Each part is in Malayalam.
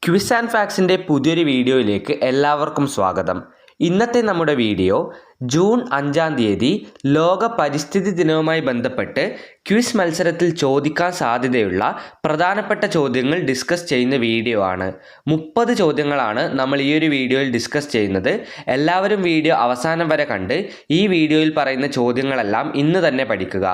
ക്വിസ് ആൻഡ് ഫാക്സിൻ്റെ പുതിയൊരു വീഡിയോയിലേക്ക് എല്ലാവർക്കും സ്വാഗതം. ഇന്നത്തെ നമ്മുടെ വീഡിയോ ജൂൺ 5-ാം തീയതി ലോക പരിസ്ഥിതി ദിനവുമായി ബന്ധപ്പെട്ട് ക്വിസ് മത്സരത്തിൽ ചോദിക്കാൻ സാധ്യതയുള്ള പ്രധാനപ്പെട്ട ചോദ്യങ്ങൾ ഡിസ്കസ് ചെയ്യുന്ന വീഡിയോ ആണ്. 30 ചോദ്യങ്ങളാണ് നമ്മൾ ഈ ഒരു വീഡിയോയിൽ ഡിസ്കസ് ചെയ്യുന്നത്. എല്ലാവരും വീഡിയോ അവസാനം വരെ കണ്ട് ഈ വീഡിയോയിൽ പറയുന്ന ചോദ്യങ്ങളെല്ലാം ഇന്ന് തന്നെ പഠിക്കുക.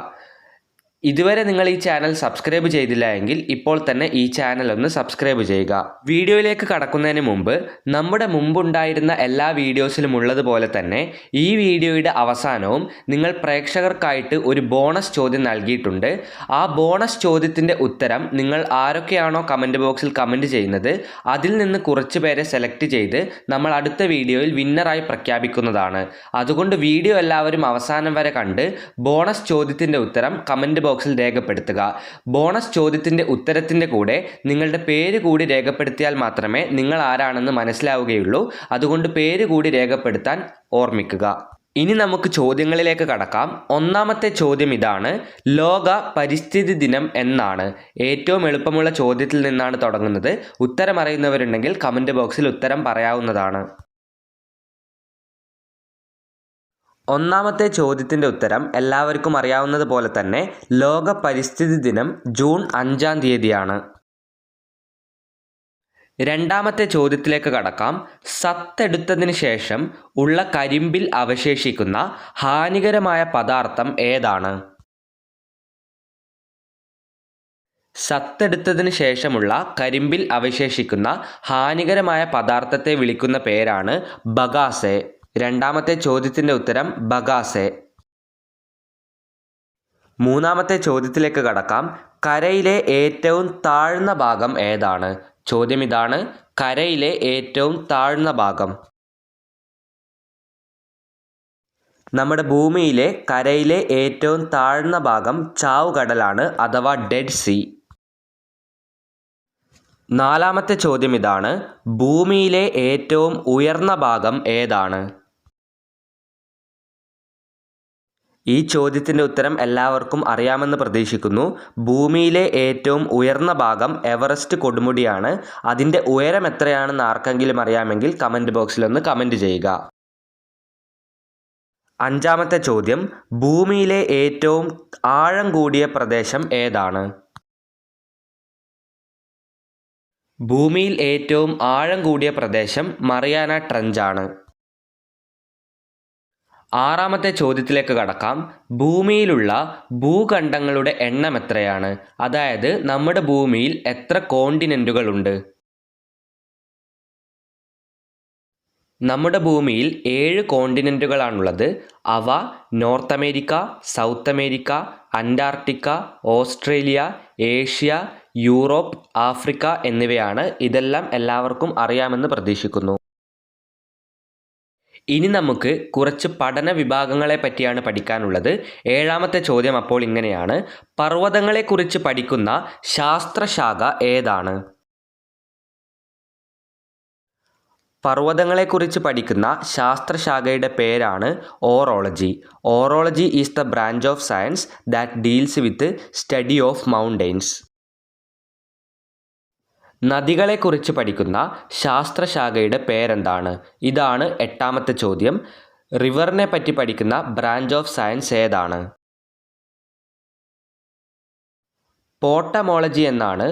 ഇതുവരെ നിങ്ങൾ ഈ ചാനൽ സബ്സ്ക്രൈബ് ചെയ്തില്ല എങ്കിൽ ഇപ്പോൾ തന്നെ ഈ ചാനൽ ഒന്ന് സബ്സ്ക്രൈബ് ചെയ്യുക. വീഡിയോയിലേക്ക് കടക്കുന്നതിന് മുമ്പ് നമ്മുടെ മുമ്പുണ്ടായിരുന്ന എല്ലാ വീഡിയോസിലും ഉള്ളതുപോലെ തന്നെ ഈ വീഡിയോയുടെ അവസാനവും നിങ്ങൾ പ്രേക്ഷകർക്കായിട്ട് ഒരു ബോണസ് ചോദ്യം നൽകിയിട്ടുണ്ട്. ആ ബോണസ് ചോദ്യത്തിൻ്റെ ഉത്തരം നിങ്ങൾ ആരൊക്കെയാണോ കമൻറ്റ് ബോക്സിൽ കമൻറ്റ് ചെയ്യുന്നത് അതിൽ നിന്ന് കുറച്ച് പേരെ സെലക്ട് ചെയ്ത് നമ്മൾ അടുത്ത വീഡിയോയിൽ വിന്നറായി പ്രഖ്യാപിക്കുന്നതാണ്. അതുകൊണ്ട് വീഡിയോ എല്ലാവരും അവസാനം വരെ കണ്ട് ബോണസ് ചോദ്യത്തിൻ്റെ ഉത്തരം കമൻറ്റ് ബോക്സിൽ രേഖപ്പെടുത്തുക. ബോണസ് ചോദ്യത്തിൻ്റെ ഉത്തരത്തിൻ്റെ കൂടെ നിങ്ങളുടെ പേര് കൂടി രേഖപ്പെടുത്തിയാൽ മാത്രമേ നിങ്ങൾ ആരാണെന്ന് മനസ്സിലാവുകയുള്ളൂ. അതുകൊണ്ട് പേര് കൂടി രേഖപ്പെടുത്താൻ ഓർമ്മിക്കുക. ഇനി നമുക്ക് ചോദ്യങ്ങളിലേക്ക് കടക്കാം. ഒന്നാമത്തെ ചോദ്യം ഇതാണ്: ലോക പരിസ്ഥിതി ദിനം എന്നാണ്? ഏറ്റവും എളുപ്പമുള്ള ചോദ്യത്തിൽ നിന്നാണ് തുടങ്ങുന്നത്. ഉത്തരം അറിയുന്നവരുണ്ടെങ്കിൽ കമൻറ്റ് ബോക്സിൽ ഉത്തരം പറയാവുന്നതാണ്. ഒന്നാമത്തെ ചോദ്യത്തിൻ്റെ ഉത്തരം എല്ലാവർക്കും അറിയാവുന്നത് പോലെ തന്നെ ലോക പരിസ്ഥിതി ദിനം ജൂൺ 5-ാം തീയതിയാണ്. രണ്ടാമത്തെ ചോദ്യത്തിലേക്ക് കടക്കാം. സത്തെടുത്തതിന് ശേഷം ഉള്ള കരിമ്പിൽ അവശേഷിക്കുന്ന ഹാനികരമായ പദാർത്ഥം ഏതാണ്? സത്തെടുത്തതിന് ശേഷമുള്ള കരിമ്പിൽ അവശേഷിക്കുന്ന ഹാനികരമായ പദാർത്ഥത്തെ വിളിക്കുന്ന പേരാണ് ബഗാസെ. രണ്ടാമത്തെ ചോദ്യത്തിൻ്റെ ഉത്തരം ബഗാസെ. മൂന്നാമത്തെ ചോദ്യത്തിലേക്ക് കടക്കാം. കരയിലെ ഏറ്റവും താഴ്ന്ന ഭാഗം ഏതാണ്? ചോദ്യം ഇതാണ്: കരയിലെ ഏറ്റവും താഴ്ന്ന ഭാഗം. നമ്മുടെ ഭൂമിയിലെ കരയിലെ ഏറ്റവും താഴ്ന്ന ഭാഗം ചാവുകടലാണ് അഥവാ ഡെഡ് സീ. നാലാമത്തെ ചോദ്യം ഇതാണ്: ഭൂമിയിലെ ഏറ്റവും ഉയർന്ന ഭാഗം ഏതാണ്? ഈ ചോദ്യത്തിൻ്റെ ഉത്തരം എല്ലാവർക്കും അറിയാമെന്ന് പ്രതീക്ഷിക്കുന്നു. ഭൂമിയിലെ ഏറ്റവും ഉയർന്ന ഭാഗം എവറസ്റ്റ് കൊടുമുടിയാണ്. അതിൻ്റെ ഉയരം എത്രയാണെന്ന് ആർക്കെങ്കിലും അറിയാമെങ്കിൽ കമൻറ്റ് ബോക്സിലൊന്ന് കമൻറ്റ് ചെയ്യുക. അഞ്ചാമത്തെ ചോദ്യം: ഭൂമിയിലെ ഏറ്റവും ആഴം കൂടിയ പ്രദേശം ഏതാണ്? ഭൂമിയിൽ ഏറ്റവും ആഴം കൂടിയ പ്രദേശം മറിയാന ട്രഞ്ചാണ്. ആറാമത്തെ ചോദ്യത്തിലേക്ക് കടക്കാം. ഭൂമിയിലുള്ള ഭൂഖണ്ഡങ്ങളുടെ എണ്ണം എത്രയാണ്? അതായത് നമ്മുടെ ഭൂമിയിൽ എത്ര കോണ്ടിനെൻറ്റുകളുണ്ട്? നമ്മുടെ ഭൂമിയിൽ 7 കോണ്ടിനെൻറ്റുകളാണുള്ളത്. അവ north America, south America, Antarctica, Australia, Asia, Europe, Africa എന്നിവയാണ്. ഇതെല്ലാം എല്ലാവർക്കും അറിയാമെന്ന് പ്രതീക്ഷിക്കുന്നു. ഇനി നമുക്ക് കുറച്ച് പഠന വിഭാഗങ്ങളെ പറ്റിയാണ് പഠിക്കാനുള്ളത്. ഏഴാമത്തെ ചോദ്യം അപ്പോൾ ഇങ്ങനെയാണ്: പർവ്വതങ്ങളെക്കുറിച്ച് പഠിക്കുന്ന ശാസ്ത്രശാഖ ഏതാണ്? പർവ്വതങ്ങളെക്കുറിച്ച് പഠിക്കുന്ന ശാസ്ത്രശാഖയുടെ പേരാണ് orology. Orology is the branch of science that deals with study of mountains. നദികളെക്കുറിച്ച് പഠിക്കുന്ന ശാസ്ത്രശാഖയുടെ പേരെന്താണ്? ഇതാണ് എട്ടാമത്തെ ചോദ്യം. റിവറിനെ പറ്റി പഠിക്കുന്ന ബ്രാഞ്ച് ഓഫ് സയൻസ് ഏതാണ്? പോട്ടമോളജി എന്നാണ്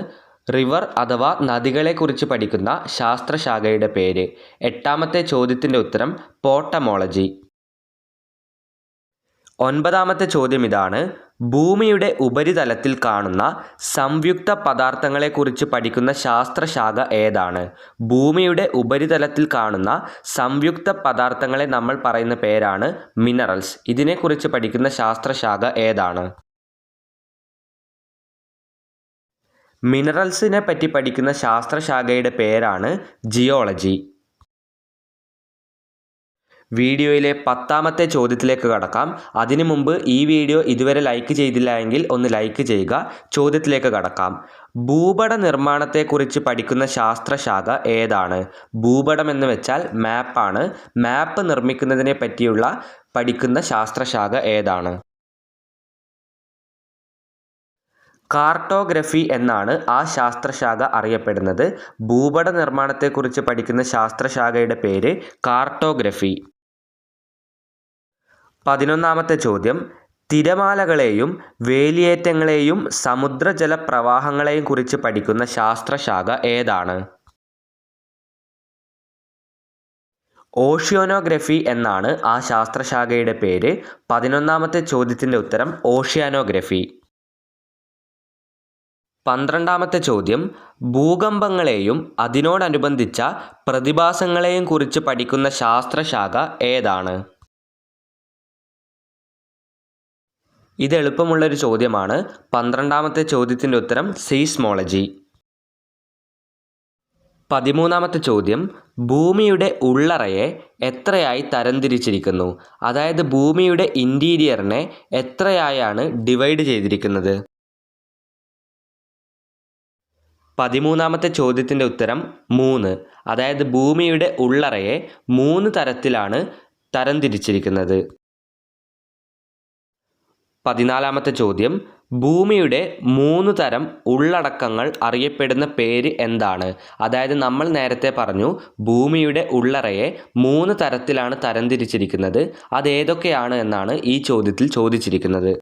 റിവർ അഥവാ നദികളെക്കുറിച്ച് പഠിക്കുന്ന ശാസ്ത്രശാഖയുടെ പേര്. എട്ടാമത്തെ ചോദ്യത്തിൻ്റെ ഉത്തരം പോട്ടമോളജി. ഒൻപതാമത്തെ ചോദ്യം ഇതാണ്: ഭൂമിയുടെ ഉപരിതലത്തിൽ കാണുന്ന സംയുക്ത പദാർത്ഥങ്ങളെക്കുറിച്ച് പഠിക്കുന്ന ശാസ്ത്രശാഖ ഏതാണ്? ഭൂമിയുടെ ഉപരിതലത്തിൽ കാണുന്ന സംയുക്ത പദാർത്ഥങ്ങളെ നമ്മൾ പറയുന്ന പേരാണ് മിനറൽസ്. ഇതിനെക്കുറിച്ച് പഠിക്കുന്ന ശാസ്ത്രശാഖ ഏതാണ്? മിനറൽസിനെ പറ്റി പഠിക്കുന്ന ശാസ്ത്രശാഖയുടെ പേരാണ് ജിയോളജി. വീഡിയോയിലെ 10ാമത്തെ ചോദ്യത്തിലേക്ക് കടക്കാം. അതിനു മുമ്പ് ഈ വീഡിയോ ഇതുവരെ ലൈക്ക് ചെയ്തില്ല എങ്കിൽ ഒന്ന് ലൈക്ക് ചെയ്യുക. ചോദ്യത്തിലേക്ക് കടക്കാം. ഭൂപട നിർമ്മാണത്തെക്കുറിച്ച് പഠിക്കുന്ന ശാസ്ത്രശാഖ ഏതാണ്? ഭൂപടം എന്ന് വെച്ചാൽ മാപ്പാണ്. മാപ്പ് നിർമ്മിക്കുന്നതിനെ പറ്റിയുള്ള പഠിക്കുന്ന ശാസ്ത്രശാഖ ഏതാണ്? കാർട്ടോഗ്രഫി എന്നാണ് ആ ശാസ്ത്രശാഖ അറിയപ്പെടുന്നത്. ഭൂപട നിർമ്മാണത്തെക്കുറിച്ച് പഠിക്കുന്ന ശാസ്ത്രശാഖയുടെ പേര് കാർട്ടോഗ്രഫി. 11ാമത്തെ ചോദ്യം, തിരമാലകളെയും വേലിയേറ്റങ്ങളെയും സമുദ്രജല പ്രവാഹങ്ങളെയും കുറിച്ച് പഠിക്കുന്ന ശാസ്ത്രശാഖ ഏതാണ്? ഓഷ്യാനോഗ്രഫി എന്നാണ് ആ ശാസ്ത്രശാഖയുടെ പേര്. 11ാമത്തെ ചോദ്യത്തിൻ്റെ ഉത്തരം ഓഷ്യാനോഗ്രഫി. 12ാമത്തെ ചോദ്യം, ഭൂകമ്പങ്ങളെയും അതിനോടനുബന്ധിച്ച പ്രതിഭാസങ്ങളെയും കുറിച്ച് പഠിക്കുന്ന ശാസ്ത്രശാഖ ഏതാണ്? ഇത് എളുപ്പമുള്ളൊരു ചോദ്യമാണ്. 12ാമത്തെ ചോദ്യത്തിൻ്റെ ഉത്തരം സീസ്മോളജി. 13ാമത്തെ ചോദ്യം, ഭൂമിയുടെ ഉള്ളറയെ എത്രയായി തരംതിരിച്ചിരിക്കുന്നു? അതായത് ഭൂമിയുടെ ഇൻറ്റീരിയറിനെ എത്രയായാണ് ഡിവൈഡ് ചെയ്തിരിക്കുന്നത്? 13ാമത്തെ ചോദ്യത്തിൻ്റെ ഉത്തരം 3. അതായത് ഭൂമിയുടെ ഉള്ളറയെ 3 തരത്തിലാണ് തരംതിരിച്ചിരിക്കുന്നത്. 14ാമത്തെ ചോദ്യം, ഭൂമിയുടെ 3 തരം ഉള്ളടക്കങ്ങൾ അറിയപ്പെടുന്ന പേര് എന്താണ്? അതായത് നമ്മൾ നേരത്തെ പറഞ്ഞു ഭൂമിയുടെ ഉള്ളറയെ 3 തരത്തിലാണ് തരംതിരിച്ചിരിക്കുന്നത്. അതേതൊക്കെയാണ് എന്നാണ് ഈ ചോദ്യത്തിൽ ചോദിച്ചിരിക്കുന്നത്.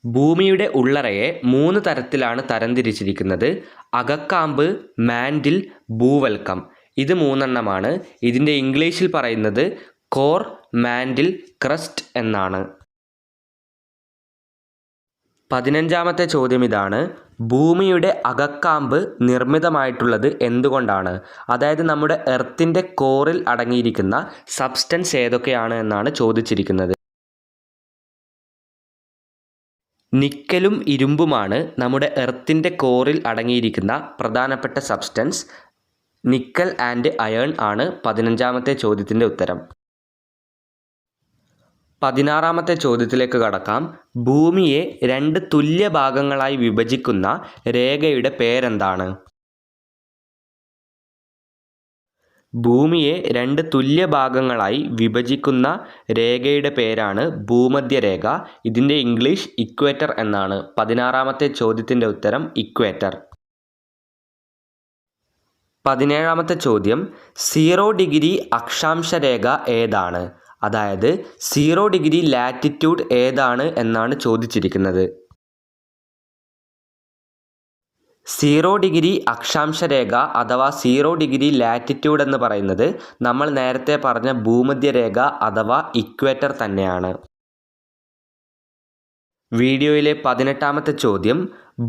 ഭൂമിയുടെ ഉള്ളറയെ 3 തരത്തിലാണ് തരംതിരിച്ചിരിക്കുന്നത്. അകക്കാമ്പ്, മാൻഡിൽ, ഭൂവൽക്കം. ഇത് 3 ഇതിൻ്റെ ഇംഗ്ലീഷിൽ പറയുന്നത് കോർ, മാൻഡിൽ, ക്രസ്റ്റ് എന്നാണ്. 15ാമത്തെ ചോദ്യം ഇതാണ്, ഭൂമിയുടെ അകക്കാമ്പ് നിർമ്മിതമായിട്ടുള്ളത് എന്തുകൊണ്ടാണ്? അതായത് നമ്മുടെ എർത്തിൻ്റെ കോറിൽ അടങ്ങിയിരിക്കുന്ന സബ്സ്റ്റൻസ് ഏതൊക്കെയാണ് എന്നാണ് ചോദിച്ചിരിക്കുന്നത്. നിക്കലും ഇരുമ്പുമാണ് നമ്മുടെ എർത്തിൻ്റെ കോറിൽ അടങ്ങിയിരിക്കുന്ന പ്രധാനപ്പെട്ട സബ്സ്റ്റൻസ്. നിക്കൽ ആൻഡ് അയൺ ആണ് 15ാമത്തെ ചോദ്യത്തിൻ്റെ ഉത്തരം. 16ാമത്തെ ചോദ്യത്തിലേക്ക് കടക്കാം. ഭൂമിയെ 2 തുല്യ ഭാഗങ്ങളായി വിഭജിക്കുന്ന രേഖയുടെ പേരെന്താണ്? ഭൂമിയെ 2 തുല്യ ഭാഗങ്ങളായി വിഭജിക്കുന്ന രേഖയുടെ പേരാണ് ഭൂമധ്യരേഖ. ഇതിൻ്റെ ഇംഗ്ലീഷ് ഇക്വേറ്റർ എന്നാണ്. 16ാമത്തെ ചോദ്യത്തിൻ്റെ ഉത്തരം ഇക്വേറ്റർ. 17ാമത്തെ ചോദ്യം, 0 ഡിഗ്രി അക്ഷാംശ രേഖ ഏതാണ്? അതായത് 0 ഡിഗ്രി ലാറ്റിറ്റ്യൂഡ് ഏതാണ് എന്നാണ് ചോദിച്ചിരിക്കുന്നത്. 0 ഡിഗ്രി അക്ഷാംശ രേഖ അഥവാ 0 ഡിഗ്രി ലാറ്റിറ്റ്യൂഡ് എന്ന് പറയുന്നത് നമ്മൾ നേരത്തെ പറഞ്ഞ ഭൂമധ്യരേഖ അഥവാ ഇക്വേറ്റർ തന്നെയാണ്. വീഡിയോയിലെ 18ാമത്തെ ചോദ്യം,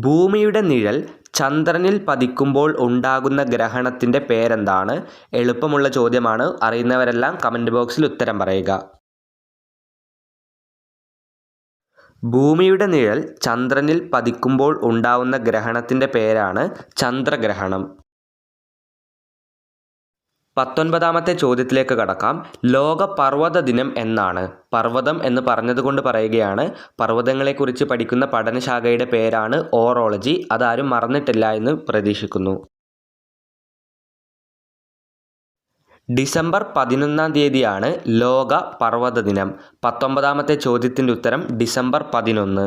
ഭൂമിയുടെ നിഴൽ ചന്ദ്രനിൽ പതിക്കുമ്പോൾ ഉണ്ടാകുന്ന ഗ്രഹണത്തിൻ്റെ പേരെന്താണ്? എളുപ്പമുള്ള ചോദ്യമാണ്. അറിയുന്നവരെല്ലാം കമൻറ്റ് ബോക്സിൽ ഉത്തരം പറയുക. ഭൂമിയുടെ നിഴൽ ചന്ദ്രനിൽ പതിക്കുമ്പോൾ ഉണ്ടാവുന്ന ഗ്രഹണത്തിൻ്റെ പേരാണ് ചന്ദ്രഗ്രഹണം. 19ാമത്തെ ചോദ്യത്തിലേക്ക് കടക്കാം. ലോക പർവ്വത ദിനം എന്നാണ്? പർവ്വതം എന്ന് പറഞ്ഞതുകൊണ്ട് പറയുകയാണ്. പർവ്വതങ്ങളെക്കുറിച്ച് പഠിക്കുന്ന പഠനശാഖയുടെ പേരാണ് ഓറോളജി. അതാരും മറന്നിട്ടില്ല എന്ന് പ്രതീക്ഷിക്കുന്നു. ഡിസംബർ 11-ാം തീയതിയാണ് ലോക പർവ്വത ദിനം. 19ാമത്തെ ചോദ്യത്തിൻ്റെ ഉത്തരം ഡിസംബർ 11.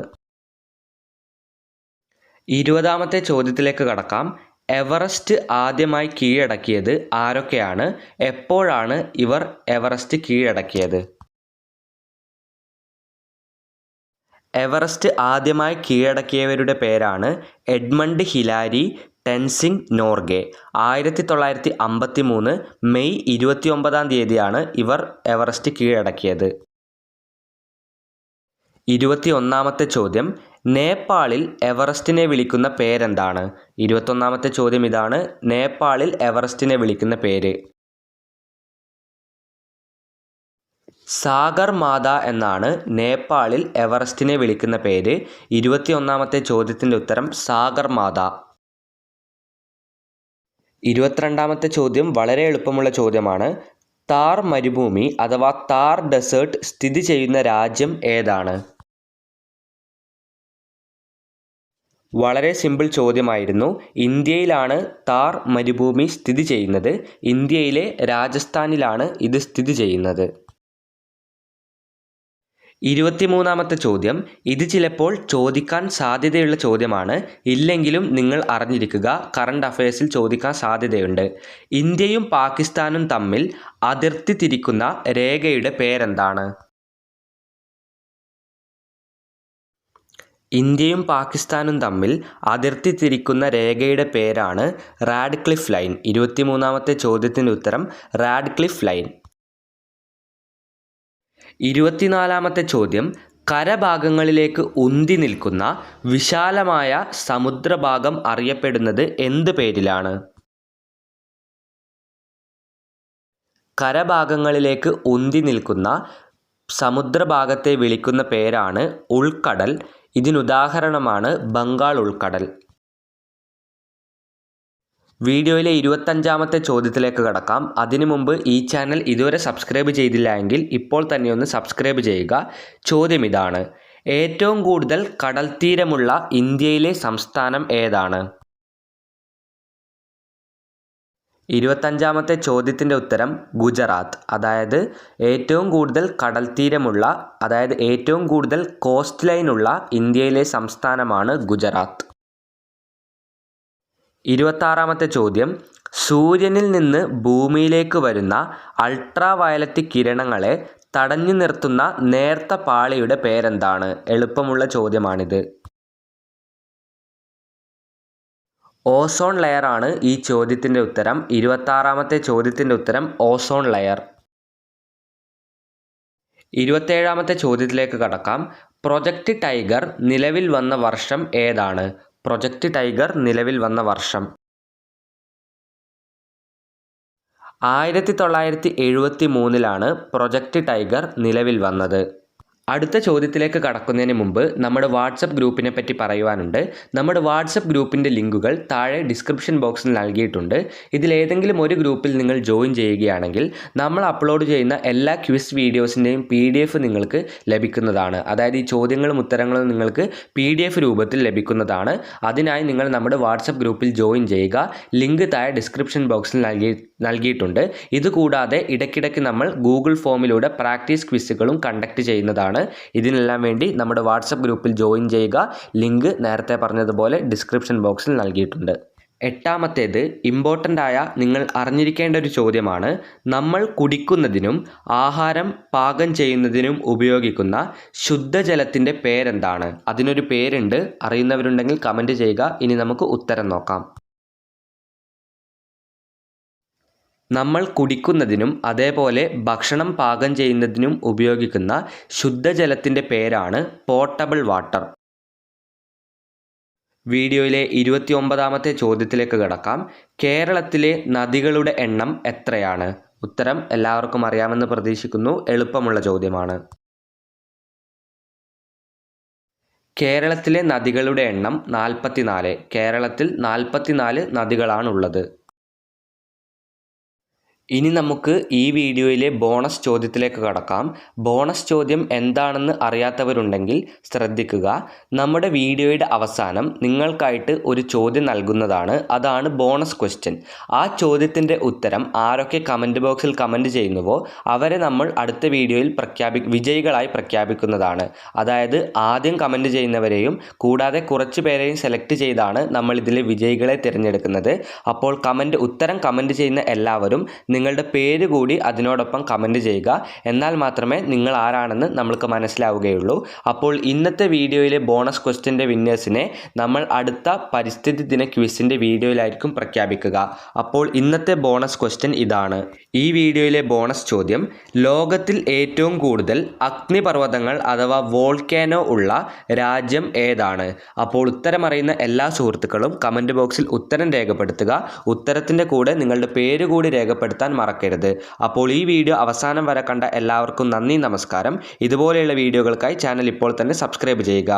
20ാമത്തെ ചോദ്യത്തിലേക്ക് കടക്കാം. എവറസ്റ്റ് ആദ്യമായി കീഴടക്കിയത് ആരൊക്കെയാണ്? എപ്പോഴാണ് ഇവർ എവറസ്റ്റ് കീഴടക്കിയത്? എവറസ്റ്റ് ആദ്യമായി കീഴടക്കിയവരുടെ പേരാണ് Edmund Hillary, Tenzing Norgay. 1953 May 29-ാം തീയതിയാണ് ഇവർ എവറസ്റ്റ് കീഴടക്കിയത്. 21ാമത്തെ ചോദ്യം, നേപ്പാളിൽ എവറസ്റ്റിനെ വിളിക്കുന്ന പേരെന്താണ്? 21ാമത്തെ ചോദ്യം ഇതാണ്, നേപ്പാളിൽ എവറസ്റ്റിനെ വിളിക്കുന്ന പേര്. സാഗർ മാത എന്നാണ് നേപ്പാളിൽ എവറസ്റ്റിനെ വിളിക്കുന്ന പേര്. 21ാമത്തെ ചോദ്യത്തിൻ്റെ ഉത്തരം സാഗർ മാത. 22ാമത്തെ ചോദ്യം വളരെ എളുപ്പമുള്ള ചോദ്യമാണ്. താർ മരുഭൂമി അഥവാ താർ ഡെസേർട്ട് സ്ഥിതി ചെയ്യുന്ന രാജ്യം ഏതാണ്? വളരെ സിമ്പിൾ ചോദ്യമായിരുന്നു. ഇന്ത്യയിലാണ് താർ മരുഭൂമി സ്ഥിതി ചെയ്യുന്നത്. ഇന്ത്യയിലെ രാജസ്ഥാനിലാണ് ഇത് സ്ഥിതി ചെയ്യുന്നത്. 23-ാമത്തെ ചോദ്യം, ഇത് ചിലപ്പോൾ ചോദിക്കാൻ സാധ്യതയുള്ള ചോദ്യമാണ്. ഇല്ലെങ്കിലും നിങ്ങൾ അറിഞ്ഞിരിക്കുക, കറണ്ട് അഫയേഴ്സിൽ ചോദിക്കാൻ സാധ്യതയുണ്ട്. ഇന്ത്യയും പാകിസ്ഥാനും തമ്മിൽ അതിർത്തി തിരിക്കുന്ന രേഖയുടെ പേരെന്താണ്? ഇന്ത്യയും പാകിസ്ഥാനും തമ്മിൽ അതിർത്തി തിരിക്കുന്ന രേഖയുടെ പേരാണ് റാഡ്ക്ലിഫ് ലൈൻ. 23-ാമത്തെ ചോദ്യത്തിൻ്റെ ഉത്തരം റാഡ്ക്ലിഫ് ലൈൻ. 24-ാമത്തെ ചോദ്യം, കരഭാഗങ്ങളിലേക്ക് ഉന്തി നിൽക്കുന്ന വിശാലമായ സമുദ്രഭാഗം അറിയപ്പെടുന്നത് എന്ത് പേരിലാണ്? കരഭാഗങ്ങളിലേക്ക് ഉന്തി നിൽക്കുന്ന സമുദ്രഭാഗത്തെ വിളിക്കുന്ന പേരാണ് ഉൾക്കടൽ. ഇതിനുദാഹരണമാണ് ബംഗാൾ ഉൾക്കടൽ. വീഡിയോയിലെ 25-ാമത്തെ ചോദ്യത്തിലേക്ക് കടക്കാം. അതിനു മുമ്പ് ഈ ചാനൽ ഇതുവരെ സബ്സ്ക്രൈബ് ചെയ്തില്ല എങ്കിൽ ഇപ്പോൾ തന്നെ ഒന്ന് സബ്സ്ക്രൈബ് ചെയ്യുക. ചോദ്യം ഇതാണ്, ഏറ്റവും കൂടുതൽ കടൽത്തീരമുള്ള ഇന്ത്യയിലെ സംസ്ഥാനം ഏതാണ്? 25-ാമത്തെ ചോദ്യത്തിൻ്റെ ഉത്തരം ഗുജറാത്ത്. അതായത് ഏറ്റവും കൂടുതൽ കടൽത്തീരമുള്ള, അതായത് ഏറ്റവും കൂടുതൽ കോസ്റ്റ് ലൈനുള്ള ഇന്ത്യയിലെ സംസ്ഥാനമാണ് ഗുജറാത്ത്. 26-ാമത്തെ ചോദ്യം, സൂര്യനിൽ നിന്ന് ഭൂമിയിലേക്ക് വരുന്ന അൾട്രാ വയലറ്റ് കിരണങ്ങളെ തടഞ്ഞു നിർത്തുന്ന നേർത്ത പാളിയുടെ പേരെന്താണ്? എളുപ്പമുള്ള ചോദ്യമാണിത്. ഓസോൺ ലെയർ ആണ് ഈ ചോദ്യത്തിൻ്റെ ഉത്തരം. 26-ാമത്തെ ചോദ്യത്തിൻ്റെ ഉത്തരം ഓസോൺ ലെയർ. 27-ാമത്തെ ചോദ്യത്തിലേക്ക് കടക്കാം. പ്രൊജക്റ്റ് ടൈഗർ നിലവിൽ വന്ന വർഷം ഏതാണ്? പ്രൊജക്റ്റ് ടൈഗർ നിലവിൽ വന്ന വർഷം 1973-ലാണ് പ്രൊജക്റ്റ് ടൈഗർ നിലവിൽ വന്നത്. അടുത്ത ചോദ്യത്തിലേക്ക് കടക്കുന്നതിന് മുമ്പ് നമ്മുടെ വാട്സപ്പ് ഗ്രൂപ്പിനെ പറ്റി പറയുവാനുണ്ട്. നമ്മുടെ വാട്സപ്പ് ഗ്രൂപ്പിൻ്റെ ലിങ്കുകൾ താഴെ ഡിസ്ക്രിപ്ഷൻ ബോക്സിൽ നൽകിയിട്ടുണ്ട്. ഇതിലേതെങ്കിലും ഒരു ഗ്രൂപ്പിൽ നിങ്ങൾ ജോയിൻ ചെയ്യുകയാണെങ്കിൽ നമ്മൾ അപ്ലോഡ് ചെയ്യുന്ന എല്ലാ ക്വിസ് വീഡിയോസിൻ്റെയും PDF നിങ്ങൾക്ക് ലഭിക്കുന്നതാണ്. അതായത് ഈ ചോദ്യങ്ങളും ഉത്തരങ്ങളും നിങ്ങൾക്ക് PDF രൂപത്തിൽ ലഭിക്കുന്നതാണ്. അതിനായി നിങ്ങൾ നമ്മുടെ വാട്സപ്പ് ഗ്രൂപ്പിൽ ജോയിൻ ചെയ്യുക. ലിങ്ക് താഴെ ഡിസ്ക്രിപ്ഷൻ ബോക്സിൽ നൽകിയിട്ടുണ്ട്. ഇതുകൂടാതെ ഇടയ്ക്കിടയ്ക്ക് നമ്മൾ ഗൂഗിൾ ഫോമിലൂടെ പ്രാക്ടീസ് ക്വിസുകളും കണ്ടക്ട് ചെയ്യുന്നതാണ്. ഇതിനെല്ലാം വേണ്ടി നമ്മുടെ വാട്സപ്പ് ഗ്രൂപ്പിൽ ജോയിൻ ചെയ്യുക. ലിങ്ക് നേരത്തെ പറഞ്ഞതുപോലെ ഡിസ്ക്രിപ്ഷൻ ബോക്സിൽ നൽകിയിട്ടുണ്ട്. 8-ാമത്തേത് ഇമ്പോർട്ടൻ്റ് ആയ നിങ്ങൾ അറിഞ്ഞിരിക്കേണ്ട ഒരു ചോദ്യമാണ്. നമ്മൾ കുടിക്കുന്നതിനും ആഹാരം പാകം ചെയ്യുന്നതിനും ഉപയോഗിക്കുന്ന ശുദ്ധജലത്തിൻ്റെ പേരെന്താണ്? അതിനൊരു പേരുണ്ട്. അറിയുന്നവരുണ്ടെങ്കിൽ കമൻറ്റ് ചെയ്യുക. ഇനി നമുക്ക് ഉത്തരം നോക്കാം. നമ്മൾ കുടിക്കുന്നതിനും അതേപോലെ ഭക്ഷണം പാകം ചെയ്യുന്നതിനും ഉപയോഗിക്കുന്ന ശുദ്ധജലത്തിൻ്റെ പേരാണ് പോർട്ടബിൾ വാട്ടർ. വീഡിയോയിലെ 29-ാമത്തെ ചോദ്യത്തിലേക്ക് കടക്കാം. കേരളത്തിലെ നദികളുടെ എണ്ണം എത്രയാണ്? ഉത്തരം എല്ലാവർക്കും അറിയാമെന്ന് പ്രതീക്ഷിക്കുന്നു. എളുപ്പമുള്ള ചോദ്യമാണ്. കേരളത്തിലെ നദികളുടെ എണ്ണം 44. കേരളത്തിൽ 44 നദികളാണുള്ളത്. ഇനി നമുക്ക് ഈ വീഡിയോയിലെ ബോണസ് ചോദ്യത്തിലേക്ക് കടക്കാം. ബോണസ് ചോദ്യം എന്താണെന്ന് അറിയാത്തവരുണ്ടെങ്കിൽ ശ്രദ്ധിക്കുക. നമ്മുടെ വീഡിയോയുടെ അവസാനം നിങ്ങൾക്കായിട്ട് ഒരു ചോദ്യം നൽകുന്നതാണ്. അതാണ് ബോണസ് ക്വസ്റ്റ്യൻ. ആ ചോദ്യത്തിൻ്റെ ഉത്തരം ആരൊക്കെ കമൻറ്റ് ബോക്സിൽ കമൻറ്റ് ചെയ്യുന്നുവോ അവരെ നമ്മൾ അടുത്ത വീഡിയോയിൽ വിജയികളായി പ്രഖ്യാപിക്കുന്നതാണ്. അതായത് ആദ്യം കമൻറ്റ് ചെയ്യുന്നവരെയും കൂടാതെ കുറച്ച് പേരെയും സെലക്ട് ചെയ്താണ് നമ്മൾ ഇതിലെ വിജയികളെ തിരഞ്ഞെടുക്കുന്നത്. അപ്പോൾ ഉത്തരം കമൻറ്റ് ചെയ്യുന്ന എല്ലാവരും നിങ്ങളുടെ പേര് കൂടി അതിനോടൊപ്പം കമൻറ്റ് ചെയ്യുക. എന്നാൽ മാത്രമേ നിങ്ങൾ ആരാണെന്ന് നമ്മൾക്ക് മനസ്സിലാവുകയുള്ളൂ. അപ്പോൾ ഇന്നത്തെ വീഡിയോയിലെ ബോണസ് ക്വസ്റ്റ്യൻ്റെ വിന്നേഴ്സിനെ നമ്മൾ അടുത്ത പരിസ്ഥിതി ദിന ക്വിസിൻ്റെ വീഡിയോയിലായിരിക്കും പ്രഖ്യാപിക്കുക. അപ്പോൾ ഇന്നത്തെ ബോണസ് ക്വസ്റ്റ്യൻ ഇതാണ്. ഈ വീഡിയോയിലെ ബോണസ് ചോദ്യം, ലോകത്തിൽ ഏറ്റവും കൂടുതൽ അഗ്നിപർവ്വതങ്ങൾ അഥവാ വോൾക്കാനോ ഉള്ള രാജ്യം ഏതാണ്? അപ്പോൾ ഉത്തരമറിയുന്ന എല്ലാ സുഹൃത്തുക്കളും കമൻറ്റ് ബോക്സിൽ ഉത്തരം രേഖപ്പെടുത്തുക. ഉത്തരത്തിൻ്റെ കൂടെ നിങ്ങളുടെ പേര് കൂടി രേഖപ്പെടുത്താൻ മറക്കരുത്. അപ്പോൾ ഈ വീഡിയോ അവസാനം വരെ കണ്ട എല്ലാവർക്കും നന്ദി, നമസ്കാരം. ഇതുപോലെയുള്ള വീഡിയോകൾക്കായി ചാനൽ ഇപ്പോൾ തന്നെ സബ്സ്ക്രൈബ് ചെയ്യുക.